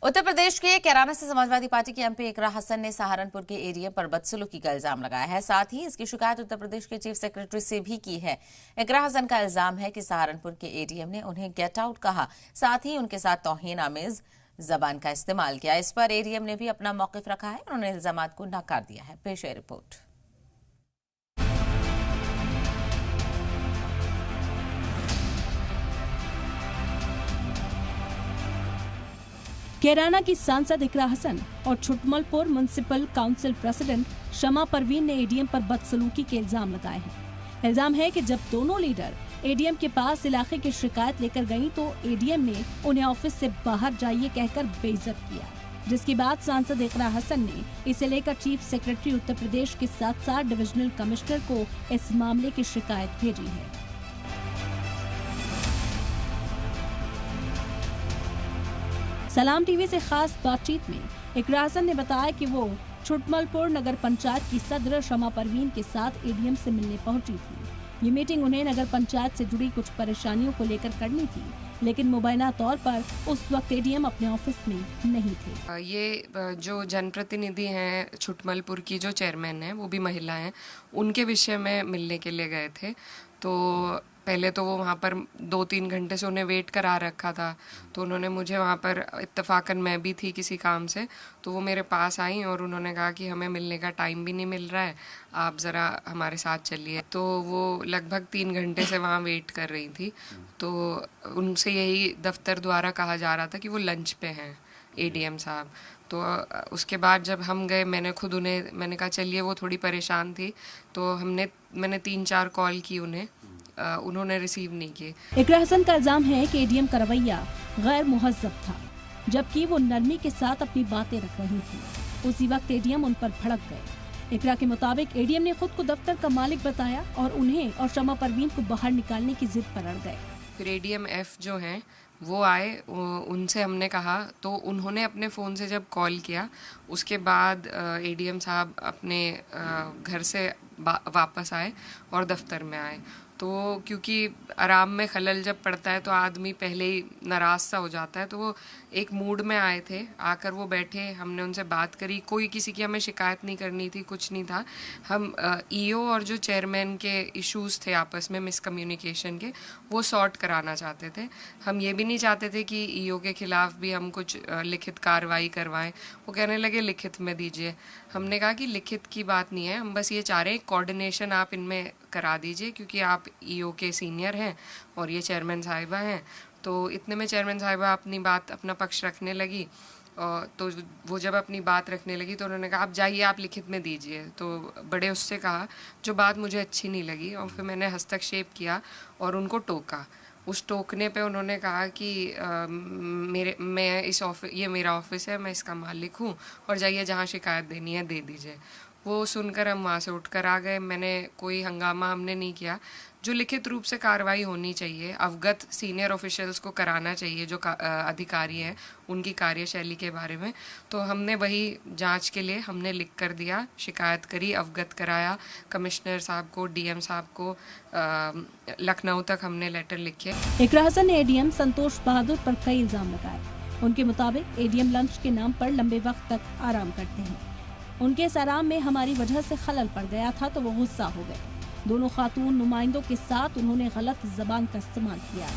उत्तर प्रदेश के कैराना से समाजवादी पार्टी के एमपी इकरा हसन ने सहारनपुर के एडीएम पर बदसलूकी का इल्जाम लगाया है। साथ ही इसकी शिकायत उत्तर प्रदेश के चीफ सेक्रेटरी से भी की है। इकरा हसन का इल्जाम है कि सहारनपुर के एडीएम ने उन्हें गेट आउट कहा, साथ ही उनके साथ तौहीन आमेज जबान का इस्तेमाल किया। इस पर एडीएम ने भी अपना मौकिफ रखा है। उन्होंने इल्जामात को नकार दिया है। पेश है रिपोर्ट। कैराना की सांसद इकरा हसन और छुटमलपुर म्युनिसिपल काउंसिल प्रेसिडेंट शमा परवीन ने एडीएम पर बदसलूकी के इल्जाम लगाए हैं। इल्जाम है कि जब दोनों लीडर एडीएम के पास इलाके की शिकायत लेकर गईं तो एडीएम ने उन्हें ऑफिस से बाहर जाइए कहकर बेइज्जत किया, जिसके बाद सांसद इकरा हसन ने इसे लेकर चीफ सेक्रेटरी उत्तर प्रदेश के साथ साथ डिविजनल कमिश्नर को इस मामले की शिकायत भेजी है। सलाम टीवी से खास बातचीत में इकरा हसन ने बताया कि वो छुटमलपुर नगर पंचायत की सदर शमा परवीन के साथ एडीएम से मिलने पहुंची थी। ये मीटिंग उन्हें नगर पंचायत से जुड़ी कुछ परेशानियों को लेकर करनी थी, लेकिन मुबैना तौर पर उस वक्त एडीएम अपने ऑफिस में नहीं थे। ये जो जनप्रतिनिधि हैं छुटमलपुर की जो चेयरमैन है वो भी महिला हैं, उनके विषय में मिलने के लिए गए थे। तो पहले तो वो वहाँ पर 2-3 घंटे से उन्हें वेट करा रखा था। तो उन्होंने मुझे वहाँ पर इत्तेफाकन मैं भी थी किसी काम से, तो वो मेरे पास आई और उन्होंने कहा कि हमें मिलने का टाइम भी नहीं मिल रहा है, आप ज़रा हमारे साथ चलिए। तो वो लगभग 3 घंटे से वहाँ वेट कर रही थी। तो उनसे यही दफ्तर द्वारा कहा जा रहा था कि वो लंच पे हैं एडीएम साहब। तो उसके बाद जब हम गए, मैंने कहा चलिए, वो थोड़ी परेशान थी। तो मैंने 3-4 कॉल की उन्हें, उन्होंने रिसीव नहीं किए। इकरा हसन का इल्जाम है कि एडीएम का रवैया गैर मुहज्जब था, जबकि वो नरमी के साथ अपनी बातें रख रही थी। उसी वक्त एडीएम उन पर भड़क गए। इकरा के मुताबिक एडीएम ने खुद को दफ्तर का मालिक बताया और उन्हें और शमा परवीन को बाहर निकालने की जिद पर अड़ गए। फिर एडीएम एफ जो हैं वो आए, उनसे हमने कहा, तो उन्होंने अपने फ़ोन से जब कॉल किया उसके बाद एडीएम साहब अपने घर से वापस आए और दफ्तर में आए। तो क्योंकि आराम में खलल जब पड़ता है तो आदमी पहले ही नाराज़ सा हो जाता है, तो वो एक मूड में आए थे। आकर वो बैठे, हमने उनसे बात करी। कोई किसी की हमें शिकायत नहीं करनी थी, कुछ नहीं था। हम ईओ और जो चेयरमैन के इश्यूज़ थे आपस में मिसकम्युनिकेशन के, वो सॉर्ट कराना चाहते थे। हम ये भी नहीं चाहते थे कि ईओ के ख़िलाफ़ भी हम कुछ लिखित कार्रवाई करवाएं। वो कहने लगे लिखित में दीजिए। हमने कहा कि लिखित की बात नहीं है, हम बस ये चाह रहे हैं कोऑर्डिनेशन आप इनमें करा दीजिए, क्योंकि आप ईओ के सीनियर हैं और ये चेयरमैन साहिबा हैं। तो इतने में चेयरमैन साहिबा अपना पक्ष रखने लगी। तो वो जब अपनी बात रखने लगी तो उन्होंने कहा आप जाइए, आप लिखित में दीजिए। तो बड़े उससे कहा, जो बात मुझे अच्छी नहीं लगी, और फिर मैंने हस्तक्षेप किया और उनको टोका। उस टोकने पे उन्होंने कहा कि ये मेरा ऑफिस है, मैं इसका मालिक हूँ, और जाइए जहाँ शिकायत देनी है दे दीजिए। वो सुनकर हम वहाँ से उठकर आ गए। मैंने कोई हंगामा हमने नहीं किया। जो लिखित रूप से कार्रवाई होनी चाहिए, अवगत सीनियर ऑफिशियल्स को कराना चाहिए जो अधिकारी हैं उनकी कार्यशैली के बारे में, तो हमने वही जांच के लिए हमने लिख कर दिया, शिकायत करी, अवगत कराया कमिश्नर साहब को, डीएम साहब को, लखनऊ तक हमने लेटर लिखे। इकरा हसन ने एडीएम संतोष बहादुर पर कई इल्जाम लगाए। उनके मुताबिक एडीएम लंच के नाम पर लंबे वक्त तक आराम करते हैं। उनके इस आराम में हमारी वजह से खलल पड़ गया था तो वो गुस्सा हो गए। दोनों खातून नुमाइंदों के साथ उन्होंने गलत जबान का इस्तेमाल किया।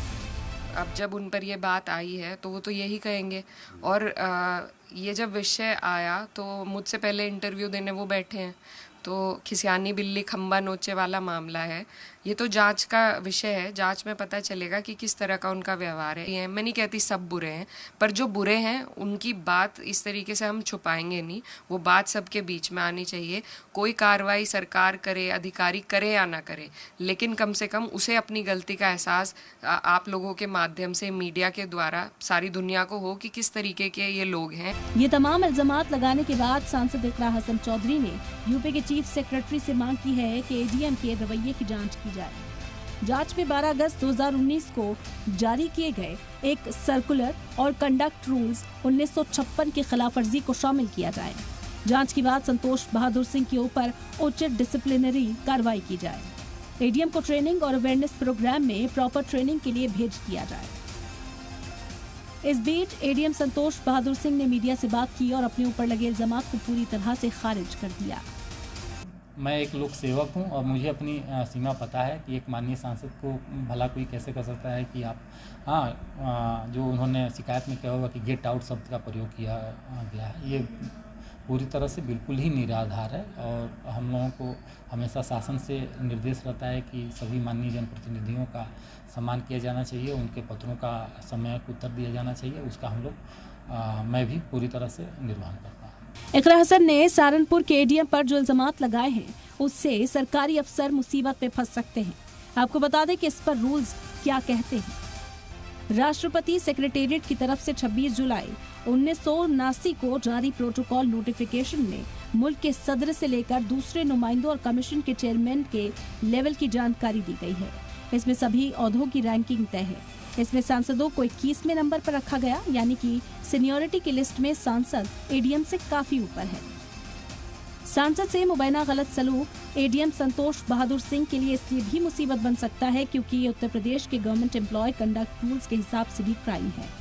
अब जब उन पर ये बात आई है तो वो तो यही कहेंगे। और ये जब विषय आया तो मुझसे पहले इंटरव्यू देने वो बैठे हैं, तो खिसियानी बिल्ली खंबा नोचे वाला मामला है। ये तो जांच का विषय है, जांच में पता चलेगा कि किस तरह का उनका व्यवहार है। मैं नहीं कहती सब बुरे हैं, पर जो बुरे हैं उनकी बात इस तरीके से हम छुपाएंगे नहीं। वो बात सबके बीच में आनी चाहिए। कोई कार्रवाई सरकार करे, अधिकारी करे या ना करे, लेकिन कम से कम उसे अपनी गलती का एहसास आप लोगों के माध्यम से, मीडिया के द्वारा सारी दुनिया को हो कि किस तरीके के ये लोग हैं। ये तमाम इल्जामात लगाने के बाद सांसद इकरा हसन चौधरी ने यूपी के चीफ सेक्रेटरी से मांग की है कि एडीएम के रवैये की जांच की जाए। जांच में 12 अगस्त 2019 को जारी किए गए एक सर्कुलर और कंडक्ट रूल्स 1956 की खिलाफवर्जी को शामिल किया जाए। जांच के बाद संतोष बहादुर सिंह के ऊपर उचित डिसिप्लिनरी कार्रवाई की जाए। एडीएम को ट्रेनिंग और अवेयरनेस प्रोग्राम में प्रॉपर ट्रेनिंग के लिए भेज दिया जाए। इस बीच एडीएम संतोष बहादुर सिंह ने मीडिया से बात की और अपने ऊपर लगे इल्जामात को पूरी तरह से खारिज कर दिया। मैं एक लोक सेवक हूं और मुझे अपनी सीमा पता है कि एक माननीय सांसद को भला कोई कैसे कर सकता है कि आप जो उन्होंने शिकायत में कहा होगा कि गेट आउट शब्द का प्रयोग किया गया है, ये पूरी तरह से बिल्कुल ही निराधार है। और हम लोगों को हमेशा शासन से निर्देश रहता है कि सभी माननीय जनप्रतिनिधियों का सम्मान किया जाना चाहिए, उनके पत्रों का समय उत्तर दिया जाना चाहिए, उसका हम लोग मैं भी पूरी तरह से निर्वहन करता हूँ। इकरा हसन ने सहारनपुर के एडीएम पर जो इल्जामात लगाए हैं उससे सरकारी अफसर मुसीबत में फंस सकते हैं। आपको बता दें कि इस पर रूल्स क्या कहते हैं। राष्ट्रपति सेक्रेटेरिएट की तरफ से 26 जुलाई 1979 को जारी प्रोटोकॉल नोटिफिकेशन में मुल्क के सदर से लेकर दूसरे नुमाइंदों और कमीशन के चेयरमैन के लेवल की जानकारी दी गई है। इसमें सभी ओहदों की रैंकिंग तय है। इसमें सांसदों को 21वें नंबर पर रखा गया, यानी कि सीनियरिटी की लिस्ट में सांसद एडीएम से काफी ऊपर है। सांसद से मुबैना गलत सलूक एडीएम संतोष बहादुर सिंह के लिए इसलिए भी मुसीबत बन सकता है क्योंकि ये उत्तर प्रदेश के गवर्नमेंट एम्प्लॉय कंडक्ट रूल्स के हिसाब से भी क्राइम है।